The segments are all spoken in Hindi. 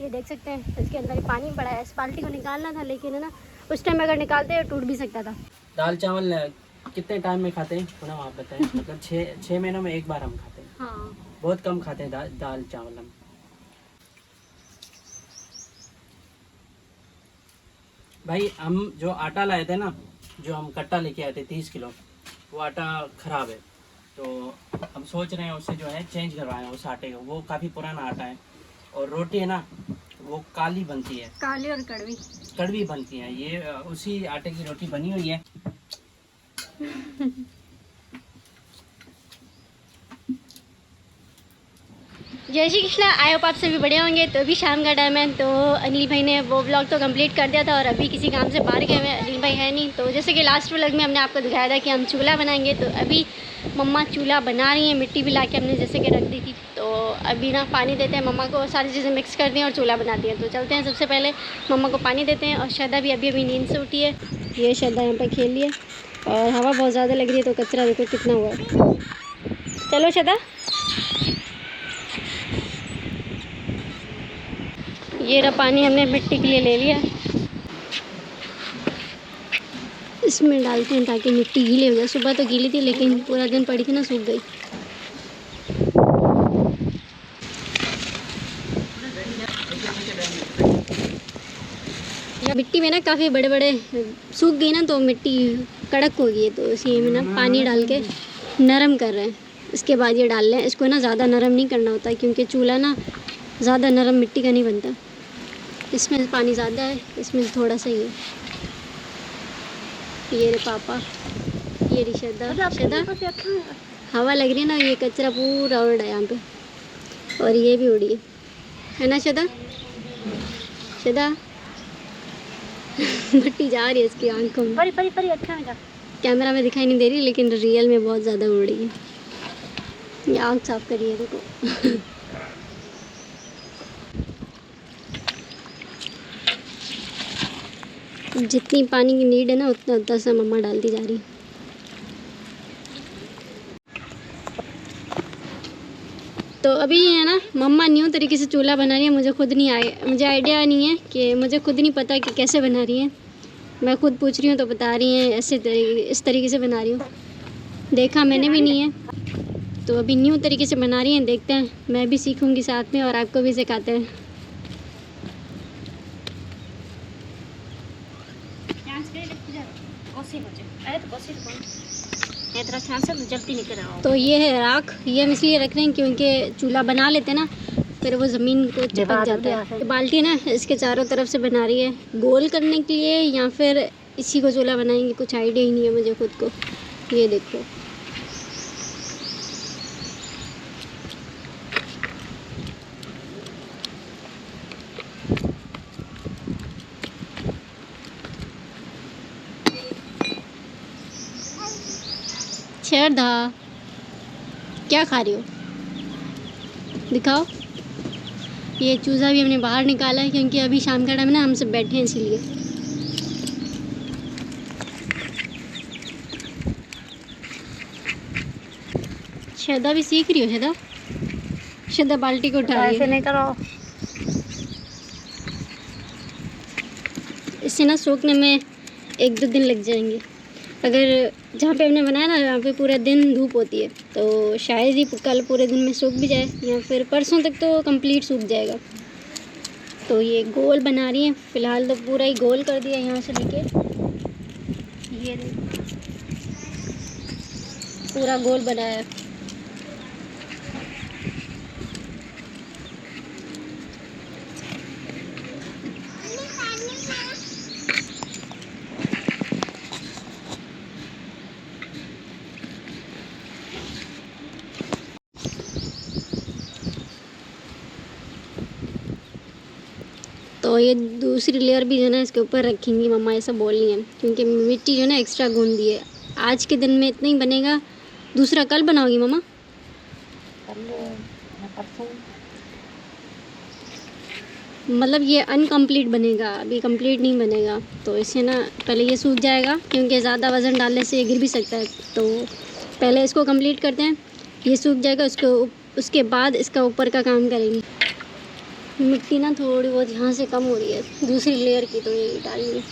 ये देख सकते हैं इसके अंदर ही पानी पड़ा है। इस बाल्टी को निकालना था, लेकिन है ना उस टाइम अगर निकालते टूट भी सकता था। दाल चावल कितने टाइम में खाते हैं पूनम आप बताएं? मतलब 6 महीनों में एक बार हम खाते हैं। हाँ, बहुत कम खाते हैं दाल चावल हम। भाई हम जो आटा लाए थे ना, जो हम कट्टा लेके आए थे 30 किलो, वो आटा ख़राब है। तो हम सोच रहे हैं उससे जो है चेंज करवाएं उस आटे को। वो काफ़ी पुराना आटा है। और रोटी है ना, वो काली बनती है, काली और कड़वी कड़वी बनती है। ये उसी आटे की रोटी बनी हुई है। जय श्री कृष्णा। आई होप आप सभी बढ़िया होंगे। तो अभी शाम का टाइम है, तो अनिल भाई ने वो व्लॉग तो कंप्लीट कर दिया था और अभी किसी काम से बाहर गए हुए हैं। अनिल भाई है नहीं। तो जैसे कि लास्ट व्लॉग में हमने आपको दिखाया था कि हम चूल्हा बनाएंगे, तो अभी मम्मा चूल्हा बना रही हैं। मिट्टी भी ला के हमने जैसे कि रख दी थी। तो अभी ना पानी देते हैं मम्मा को, सारी चीज़ें मिक्स कर दी और चूल्हा बनाती हैं। तो चलते हैं, सबसे पहले मम्मा को पानी देते हैं। और श्रद्धा भी अभी नींद से उठी है। ये श्रद्धा यहाँ पर खेल रही है और हवा बहुत ज़्यादा लग रही है, तो कचरा देखो कितना हुआ है। चलो श्रद्धा, ये रहा पानी हमने मिट्टी के लिए ले लिया। इसमें डालते हैं ताकि मिट्टी गीली हो जाए। सुबह तो गीली थी, लेकिन पूरा दिन पड़ी थी ना, सूख गई। मिट्टी में ना काफ़ी बड़े बड़े सूख गई ना, तो मिट्टी कड़क हो गई है। तो इसी में ना पानी डाल के नरम कर रहे हैं। इसके बाद ये डाल लें। इसको ना ज़्यादा नरम नहीं करना होता, क्योंकि चूल्हा ना ज़्यादा नरम मिट्टी का नहीं बनता। इसमें पानी ज़्यादा है, इसमें थोड़ा सा ही है। ये रे पापा, ये री श्रद्धा। हवा लग रही है ना, ये कचरा पूरा उड़ रहा है यहाँ पे, और ये भी उड़ी है ना श्रद्धा? श्रद्धा मिट्टी जा रही है इसकी आंखों में। परी परी परी अच्छा लगा। कैमरा में दिखाई नहीं दे रही, लेकिन रियल में बहुत ज़्यादा उड़ रही है। ये आँख साफ करिए देखो। जितनी पानी की नीड है ना, उतना उतना सा मम्मा डालती जा रही है। तो अभी है ना मम्मा न्यू तरीके से चूल्हा बना रही है। मुझे आइडिया नहीं है, कि मुझे खुद नहीं पता कि कैसे बना रही है। मैं खुद पूछ रही हूँ तो बता रही हैं इस तरीके से बना रही हूँ। देखा मैंने भी नहीं है, तो अभी न्यू तरीके से बना रही हैं। देखते हैं, मैं भी सीखूँगी साथ में और आपको भी सिखाते हैं। तो ये है राख। ये हम इसलिए रख रहे हैं क्योंकि चूल्हा बना लेते हैं ना, फिर वो ज़मीन को चिपक जाता है। बाल्टी ना इसके चारों तरफ से बना रही है, गोल करने के लिए, या फिर इसी को चूल्हा बनाएंगे, कुछ आइडिया ही नहीं है मुझे खुद को। ये देखो, श्रद्धा क्या खा रही हो? दिखाओ। ये चूज़ा भी हमने बाहर निकाला है, क्योंकि अभी शाम का टाइम ना, हम सब बैठे हैं इसीलिए। श्रद्धा भी सीख रही हो। श्रद्धा, श्रद्धा बाल्टी को उठा रही है। नहीं करो, इससे ना सूखने में 1-2 दिन लग जाएंगे। अगर जहाँ पे हमने बनाया ना, यहाँ पे पूरा दिन धूप होती है, तो शायद ही कल पूरे दिन में सूख भी जाए, या फिर परसों तक तो कंप्लीट सूख जाएगा। तो ये गोल बना रही है। फ़िलहाल तो पूरा ही गोल कर दिया यहाँ से लेके, ये पूरा गोल बनाया है। तो ये दूसरी लेयर भी जो है ना इसके ऊपर रखेंगी मम्मा, ऐसा बोल रही है, क्योंकि मिट्टी जो है ना एक्स्ट्रा गूंद दी है। आज के दिन में इतना ही बनेगा, दूसरा कल बनाओगी मम्मा? मतलब ये अनकम्प्लीट बनेगा, अभी कंप्लीट नहीं बनेगा। तो इसे ना पहले ये सूख जाएगा, क्योंकि ज़्यादा वज़न डालने से ये गिर भी सकता है। तो पहले इसको कंप्लीट करते हैं, ये सूख जाएगा, उसके बाद इसका ऊपर का काम करेंगे। मिट्टी ना थोड़ी बहुत यहाँ से कम हो रही है, दूसरी लेयर की, तो ये डालेंगे।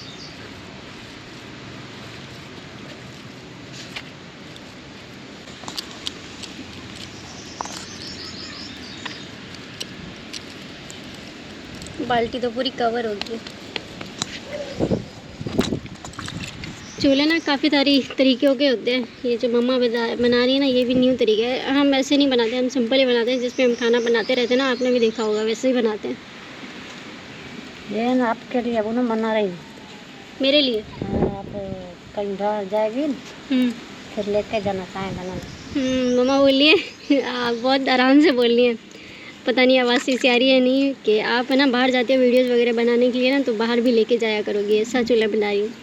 बाल्टी तो पूरी कवर हो गई। चूल्हे ना काफ़ी सारी तरीक़ों के होते हैं। ये जो मम्मा बना रही है ना, ये भी न्यू तरीका है। हम ऐसे नहीं बनाते, हम सिंपल ही बनाते हैं, जिसमें हम खाना बनाते रहते हैं ना, आपने भी देखा होगा, वैसे ही बनाते हैं। ये ना आपके लिए वो ना बना रही हूँ। मेरे लिए? आप कहीं बाहर जाएगी फिर लेके जाना चाहे बनाना। मम्मा बोल रही है आप बहुत आराम से बोल रही हैं, पता नहीं आवाज़ से आ रही है नहीं, कि आप है ना बाहर जाते हो वीडियोज़ वगैरह बनाने के लिए ना, तो बाहर भी लेके जाया करोगी, ऐसा चूल्हा बना रही हूँ।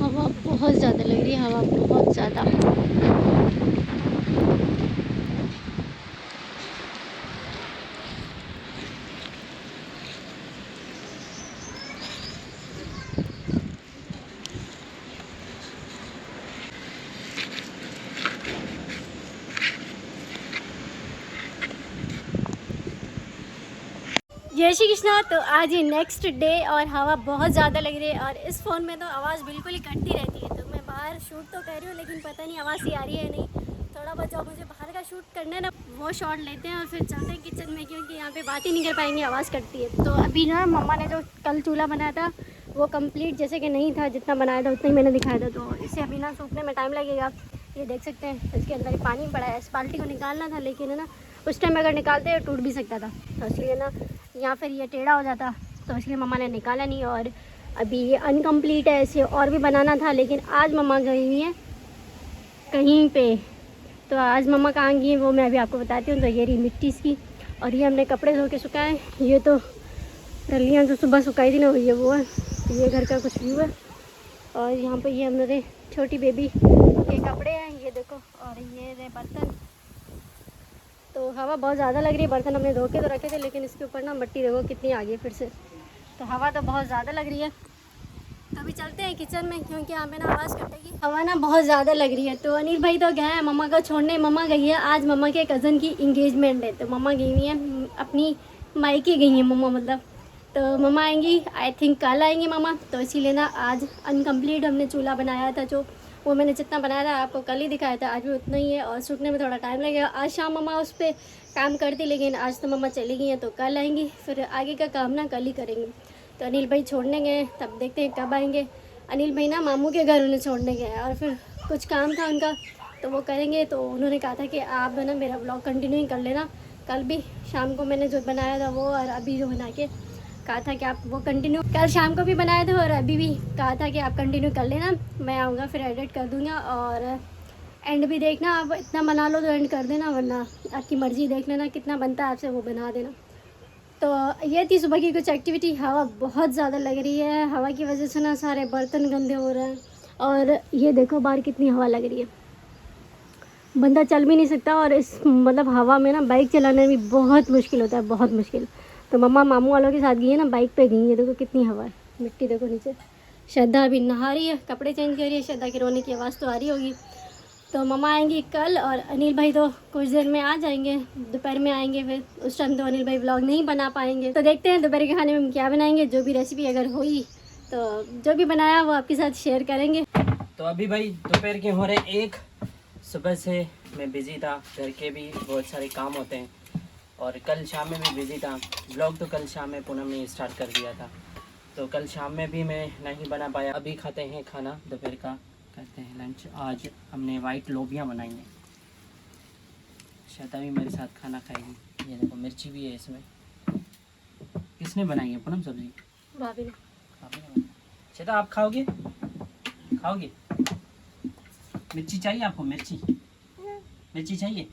हवा बहुत ज़्यादा लग रही है, हवा बहुत ज़्यादा। जय श्री कृष्णा। तो आज ही नेक्स्ट डे और हवा बहुत ज़्यादा लग रही है, और इस फ़ोन में तो आवाज़ बिल्कुल ही कटती रहती है। तो मैं बाहर शूट तो कर रही हूँ, लेकिन पता नहीं आवाज़ ही आ रही है नहीं। थोड़ा बहुत जो मुझे बाहर का शूट करना है ना, वो शॉट लेते हैं और फिर चलते हैं किचन में, क्योंकि यहाँ पे बात ही नहीं कर पाएंगे, आवाज़ कटती है। तो अभी ना मम्मा ने जो कल चूल्हा बनाया था वो कंप्लीट जैसे कि नहीं था, जितना बनाया था उतना ही मैंने दिखाया था। तो इसे अभी ना सूखने में टाइम लगेगा। ये देख सकते हैं इसके अंदर ही पानी पड़ा है। इस बाल्टी को निकालना था, लेकिन है ना उस टाइम अगर निकालते तो टूट भी सकता था, तो इसलिए ना या फिर ये टेढ़ा हो जाता, तो इसलिए मम्मा ने निकाला नहीं। और अभी ये अनकम्प्लीट है, इसे और भी बनाना था, लेकिन आज मम्मा गई हुई है कहीं पे। तो आज मम्मा कहाँ गई है वो मैं अभी आपको बताती हूँ। तो ये रही मिट्टी इसकी, और ये हमने कपड़े धो के सुखाए। ये तो रलियाँ जो सुबह सुखाई थी ना, वो है। ये घर का कुछ व्यू है, और यहाँ पर ये हमारे छोटी बेबी के कपड़े हैं, ये देखो। और ये रहे बर्तन। तो हवा बहुत ज़्यादा लग रही है। बर्तन हमने धो के तो रखे थे, लेकिन इसके ऊपर ना मिट्टी देखो कितनी आ गई है फिर से। तो हवा तो बहुत ज़्यादा लग रही है। तो अभी चलते हैं किचन में, क्योंकि यहाँ पे ना आवाज़ कटेगी। हवा ना बहुत ज़्यादा लग रही है। तो अनिल भाई तो गए हैं मम्मा को छोड़ने। मम्मा गई है, आज मम्मा के कज़न की इंगेजमेंट है, तो मम्मा गई हुई है अपनी मायके गई हैं मम्मा, मतलब। तो मम्मा आएंगी आई थिंक कल आएंगी मम्मा। तो इसीलिए ना आज अनकम्प्लीट हमने चूल्हा बनाया था, जो वो मैंने जितना बनाया था आपको कल ही दिखाया था, आज भी उतना ही है, और सूखने में थोड़ा टाइम लगेगा। आज शाम मम्मा उस पर काम करती, लेकिन आज तो मम्मा चली गई हैं, तो कल आएंगी। फिर आगे का काम ना कल ही करेंगे। तो अनिल भाई छोड़ने गए, तब देखते हैं कब आएंगे। अनिल भाई ना मामू के घर उन्हें छोड़ने गए, और फिर कुछ काम था उनका, तो वो करेंगे। तो उन्होंने कहा था कि आप ना मेरा ब्लॉग कंटिन्यू ही कर लेना। कल भी शाम को मैंने जो बनाया था वो, और अभी जो बना के कहा था कि आप वो कंटिन्यू, कल शाम को भी बनाए थे और अभी भी कहा था कि आप कंटिन्यू कर लेना। मैं आऊँगा फिर एडिट कर दूँगा, और एंड भी देखना। आप इतना बना लो तो एंड कर देना, वरना आपकी मर्ज़ी, देख लेना कितना बनता है आपसे, वो बना देना। तो ये थी सुबह की कुछ एक्टिविटी। हवा बहुत ज़्यादा लग रही है, हवा की वजह से ना सारे बर्तन गंदे हो रहे हैं। और ये देखो बाहर कितनी हवा लग रही है, बंदा चल भी नहीं सकता। और इस मतलब हवा में ना बाइक चलाना भी बहुत मुश्किल होता है, बहुत मुश्किल। तो मम्मा मामू वालों के साथ गई है ना, बाइक पे गई है। देखो कितनी हवा है, मिट्टी देखो नीचे। श्रद्धा अभी नहा रही है, कपड़े चेंज कर रही है। श्रद्धा की रोने की आवाज़ तो आ रही होगी। तो मम्मा आएंगी कल, और अनिल भाई तो कुछ देर में आ जाएंगे, दोपहर में आएंगे। फिर उस टाइम तो अनिल भाई व्लॉग नहीं बना पाएंगे। तो देखते हैं दोपहर के खाने में हम क्या बनाएंगे। जो भी रेसिपी अगर हुई तो जो भी बनाया वो आपके साथ शेयर करेंगे। तो अभी भाई दोपहर के हो रहे 1। सुबह से मैं बिज़ी था, घर के भी बहुत सारे काम होते हैं, और कल शाम में भी बिज़ी था। ब्लॉग तो कल शाम में पूनम ने स्टार्ट कर दिया था, तो कल शाम में भी मैं नहीं बना पाया। अभी खाते हैं खाना दोपहर का, करते हैं लंच। आज हमने वाइट लोबियाँ बनाई हैं। श्वेता भी मेरे साथ खाना खाएगी। ये देखो मिर्ची भी है इसमें। किसने बनाई है पूनम सब्जी? भाभी ने। भाभी ने बनाई। श्वेता आप खाओगे? खाओगे? मिर्ची चाहिए आपको? मिर्ची मिर्ची चाहिए?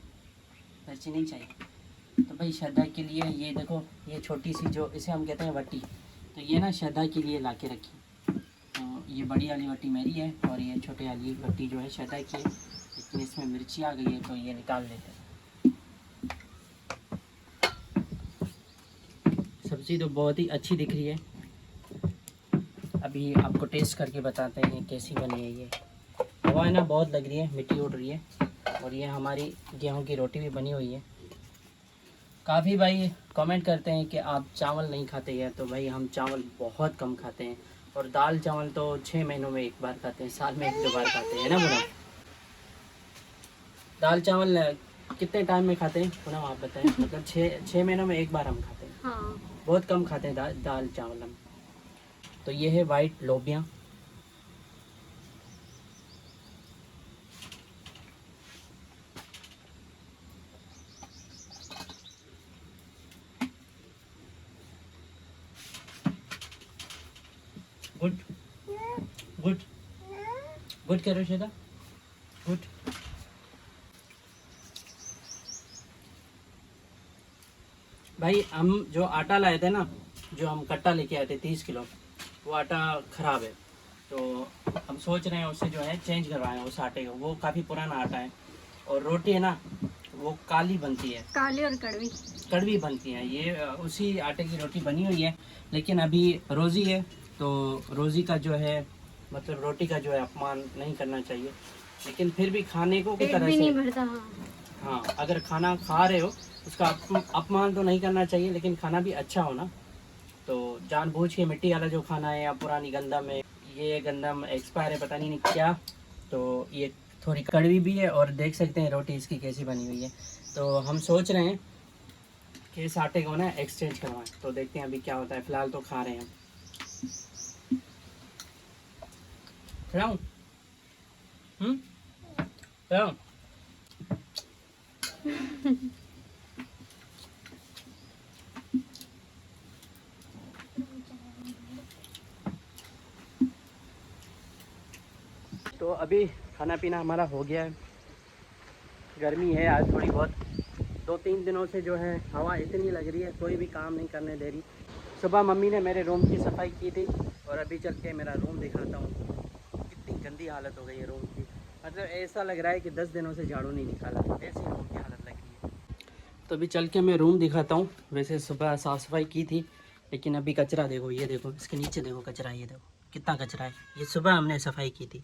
मिर्ची नहीं चाहिए तो भाई श्रद्धा के लिए ये देखो, ये छोटी सी जो इसे हम कहते हैं वट्टी, तो ये ना श्रद्धा के लिए ला के रखी। तो ये बड़ी वाली वट्टी मेरी है और ये छोटी वाली वट्टी जो है श्रद्धा की है, लेकिन इसमें मिर्ची आ गई है तो ये निकाल लेते हैं। सब्ज़ी तो बहुत ही अच्छी दिख रही है। अभी आपको टेस्ट करके बताते हैं कैसी बनी है। ये हवा है ना बहुत लग रही है, मिट्टी उड़ रही है। और ये हमारी गेहूं की रोटी भी बनी हुई है। काफ़ी भाई कमेंट करते हैं कि आप चावल नहीं खाते हैं, तो भाई हम चावल बहुत कम खाते हैं और दाल चावल तो 6 महीनों में एक बार खाते हैं, साल में 1-2 बार खाते हैं ना पूनम? दाल चावल कितने टाइम में खाते हैं पूनम आप बताएं? मतलब 6 महीनों में एक बार हम खाते हैं। हाँ। बहुत कम खाते हैं दाल चावल हम। तो ये है वाइट लोबियाँ। गुड गुड गुड कह रहे हो श्वेता? गुड। भाई हम जो आटा लाए थे ना, जो हम कट्टा लेके आए थे 30 किलो, वो आटा ख़राब है। तो हम सोच रहे हैं उससे जो है चेंज करवाएं उस आटे को। वो काफ़ी पुराना आटा है और रोटी है ना वो काली बनती है, काली और कड़वी कड़वी बनती है। ये उसी आटे की रोटी बनी हुई है, लेकिन अभी रोज़ी है तो रोज़ी का जो है मतलब रोटी का जो है अपमान नहीं करना चाहिए, लेकिन फिर भी खाने को की पेट तरह भी से नहीं भरता। हाँ। हाँ, अगर खाना खा रहे हो उसका अपमान तो नहीं करना चाहिए, लेकिन खाना भी अच्छा हो ना। तो जानबूझ के मिट्टी वाला जो खाना है या पुरानी गंदम है, ये गंदम एक्सपायर है पता नहीं क्या, तो ये थोड़ी कड़वी भी है। और देख सकते हैं रोटी इसकी कैसी बनी हुई है। तो हम सोच रहे हैं कि इस आटे को ना एक्सचेंज करवाएं, तो देखते हैं अभी क्या होता है। फ़िलहाल तो खा रहे हैं हम। खिलाऊं? खिलाऊं? तो अभी खाना पीना हमारा हो गया है। गर्मी है आज थोड़ी बहुत, 2-3 दिनों से जो है हवा इतनी लग रही है, कोई भी काम नहीं करने दे रही। सुबह मम्मी ने मेरे रूम की सफाई की थी और अभी चल के मेरा रूम दिखाता हूँ। कितनी गंदी हालत हो गई है रूम की, मतलब ऐसा लग रहा है कि 10 दिनों से झाड़ू नहीं निकाला, ऐसी रूम की हालत लग रही है। तो अभी चल के मैं रूम दिखाता हूँ। वैसे सुबह साफ़ सफाई की थी, लेकिन अभी कचरा देखो, ये देखो इसके नीचे देखो कचरा, ये देखो कितना कचरा है। ये सुबह हमने सफाई की थी,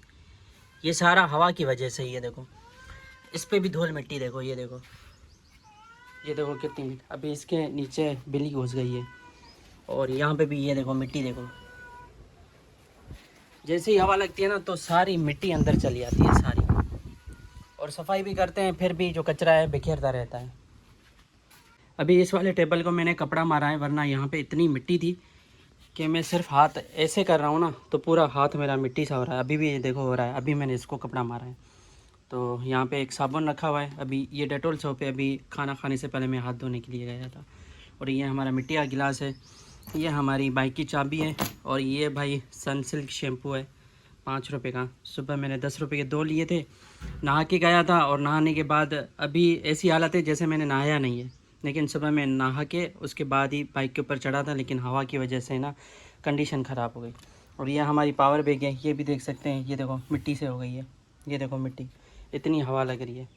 ये सारा हवा की वजह से। ये देखो इस पे भी धूल मिट्टी देखो, ये देखो, ये देखो कितनी। अभी इसके नीचे बिल्ली घुस गई है और यहाँ पे भी ये देखो मिट्टी देखो। जैसे ही हवा लगती है ना तो सारी मिट्टी अंदर चली आती है सारी। और सफाई भी करते हैं फिर भी जो कचरा है बिखेरता रहता है। अभी इस वाले टेबल को मैंने कपड़ा मारा है, वरना यहाँ पे इतनी मिट्टी थी कि मैं सिर्फ हाथ ऐसे कर रहा हूँ ना तो पूरा हाथ मेरा मिट्टी सा हो रहा है। अभी भी ये देखो हो रहा है, अभी मैंने इसको कपड़ा मारा है। तो यहाँ पे एक साबुन रखा हुआ है। अभी ये डेटोल सोप है, अभी खाना खाने से पहले मैं हाथ धोने के लिए गया था। और ये हमारा मिट्टी का गिलास है, ये हमारी बाइक की चाबी है। और ये भाई सनसिल्क शैम्पू है 5 रुपये का। सुबह मैंने 10 रुपये के 2 लिए थे, नहा के गया था और नहाने के बाद अभी ऐसी हालत है जैसे मैंने नहाया नहीं है। लेकिन सुबह मैं नहा के उसके बाद ही बाइक के ऊपर चढ़ा था, लेकिन हवा की वजह से ना कंडीशन ख़राब हो गई। और ये हमारी पावर बैग है, ये भी देख सकते हैं, ये देखो मिट्टी से हो गई है। ये देखो मिट्टी, इतनी हवा लग रही है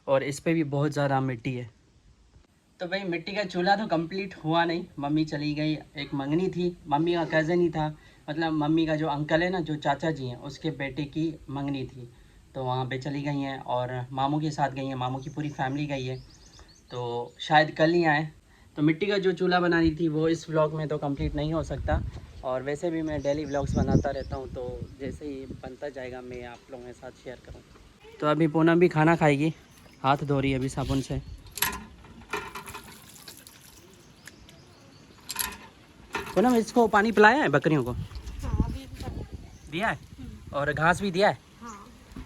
और इस पे भी बहुत ज़्यादा मिट्टी है। तो भाई मिट्टी का चूल्हा तो कंप्लीट हुआ नहीं, मम्मी चली गई। एक मंगनी थी, मम्मी का कज़न ही था, मतलब मम्मी का जो अंकल है ना, जो चाचा जी हैं, उसके बेटे की मंगनी थी, तो वहाँ पे चली गई हैं। और मामू के साथ गई हैं, मामू की पूरी फैमिली गई है, तो शायद कल ही आए। तो मिट्टी का जो चूल्हा बना रही थी वो इस व्लॉग में तो कंप्लीट नहीं हो सकता। और वैसे भी मैं डेली व्लॉग्स बनाता रहता हूँ, तो जैसे ही बनता जाएगा मैं आप लोगों के साथ शेयर करूँगा। तो अभी पूनम भी खाना खाएगी, हाथ धो रही है अभी साबुन से। पूनम इसको पानी पिलाया है बकरियों को? हाँ, अभी दिया है और घास भी दिया है। हाँ।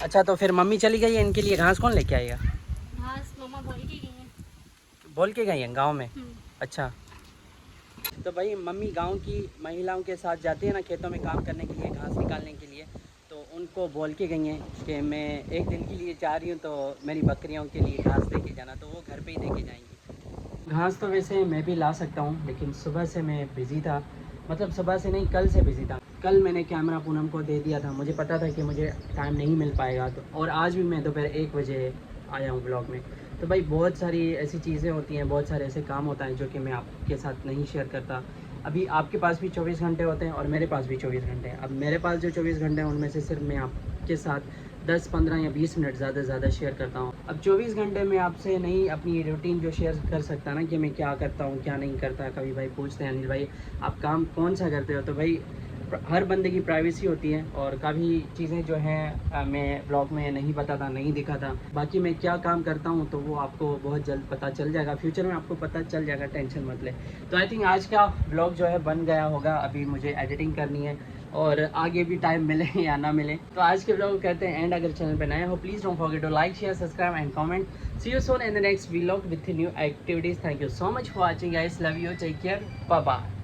अच्छा तो फिर मम्मी चली गई है, इनके लिए घास कौन लेके आएगा? घास मम्मा बोल के गई है। बोल के गई है गाँव में? अच्छा तो भाई मम्मी गांव की महिलाओं के साथ जाती है ना खेतों में काम करने के लिए, घास निकालने के लिए, तो उनको बोल के गई हैं कि मैं एक दिन के लिए जा रही हूँ तो मेरी बकरियों के लिए घास दे के जाना, तो वो घर पे ही दे के जाएंगी। घास तो वैसे मैं भी ला सकता हूँ, लेकिन सुबह से मैं बिज़ी था, मतलब सुबह से नहीं कल से बिज़ी था। कल मैंने कैमरा पूनम को दे दिया था, मुझे पता था कि मुझे टाइम नहीं मिल पाएगा, तो और आज भी मैं दोपहर 1 बजे आया हूँ ब्लॉग में। तो भाई बहुत सारी ऐसी चीज़ें होती हैं, बहुत सारे ऐसे काम होता है जो कि मैं आपके साथ नहीं शेयर करता। अभी आपके पास भी 24 घंटे होते हैं और मेरे पास भी 24 घंटे हैं। अब मेरे पास जो 24 घंटे हैं उनमें से सिर्फ मैं आपके साथ 10, 15 या 20 मिनट ज़्यादा से ज़्यादा शेयर करता हूँ। अब 24 घंटे में आपसे नहीं अपनी रूटीन जो शेयर कर सकता ना कि मैं क्या करता हूँ क्या नहीं करता। कभी भाई पूछते हैं अनिल भाई आप काम कौन सा करते हो, तो भाई हर बंदे की प्राइवेसी होती है और काफ़ी चीज़ें जो हैं मैं ब्लॉग में नहीं बताता, नहीं दिखाता। बाकी मैं क्या काम करता हूँ तो वो आपको बहुत जल्द पता चल जाएगा, फ्यूचर में आपको पता चल जाएगा, टेंशन मत ले। तो आई थिंक आज का ब्लॉग जो है बन गया होगा। अभी मुझे एडिटिंग करनी है और आगे भी टाइम मिले या ना मिले। तो आज के ब्लॉग कहते हैं एंड। अगर चैनल पर नए हो please don't forget to like, share, subscribe and comment. See you soon in the next vlog with new activities. Thank you so much for watching guys, love you, take care, bye bye.